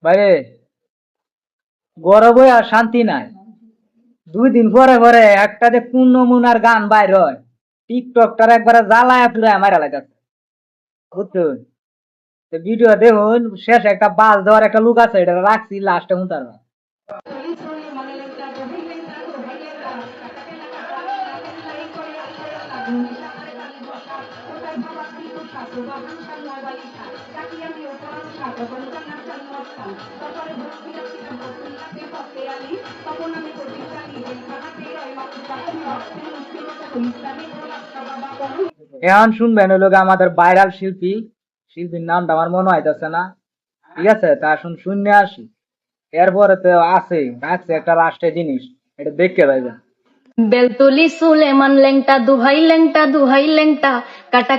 বাইরে গরব আর শান্তি নাই। 2 দিন পরে পরে একটা যে কোন নমুনার গান বাইর হয়, টিকটকটার একবারে জ্বালায় পুরায় মারা লাগাচ্ছে, বুঝছেন? ভিডিও দেখুন, শেষ একটা বাস দেওয়ার একটা লোক আছে, এটা রাখছি লাস্টে হুঁতার। এখন শুনবেন ওই লোক আমাদের ভাইরাল শিল্পীর নামটা আমার মনে হইতেছে না, ঠিক আছে? তা শুনে আসি, এরপরে তো আছে রাখছে একটা রাষ্ট্রের জিনিস, এটা দেখতে পাইবেন। বেলতলি সুলেমান ল্যাংটা দুহাই ল্যাংটা কাটা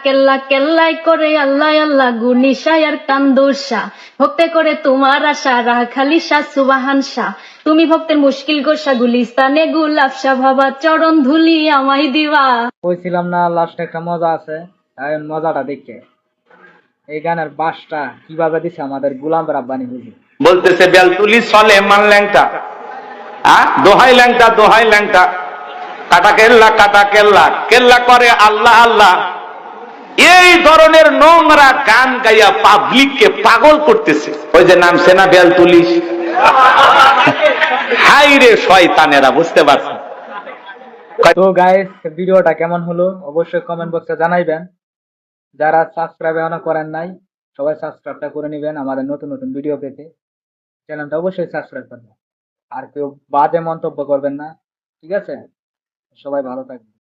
কেল্লা কেল্লাই করে আল্লাহ আল্লাহ গুনিশায় আর কান্দুসা ভক্তে করে তোমার আশা রাখালি শাহ সুবাহান শাহ তুমি ভক্তের মুশকিল গোসা গুলিস্তানে গুলাবশা ভাবা চরণ ধুলি আমায় দিবা। কইছিলাম না লাস্টে একটা মজা আছে, তাই মজাটা দেখে এই গানের বাসটা কিভাবে দিছে আমাদের গোলাম রাব্বানি বুঝি। বলতেছে বেলতুলি সলেমান ল্যাংটা, দোহাই ল্যাংটা কাটা কেল্লা কেল্লা করে আল্লাহ আল্লাহ। এই ধরনের নোংরা গান গাইয়া পাবলিককে পাগল করতেছে। ওই যে নাম সেনা বেলতুলি, হাই রে শয়তানেরা, বুঝতে পারছেন? তো গাইস, ভিডিওটা কেমন হলো অবশ্যই কমেন্ট বক্সে জানাইবেন। যারা সাবস্ক্রাইব এখনো করেন নাই, সবাই সাবস্ক্রাইবটা করে নেবেন আমাদের নতুন নতুন ভিডিও পেতে। চ্যানেলটা অবশ্যই সাবস্ক্রাইব করবেন, আর কেউ বাজে মন্তব্য করবেন না, ঠিক আছে? সবাই ভালো থাকবেন।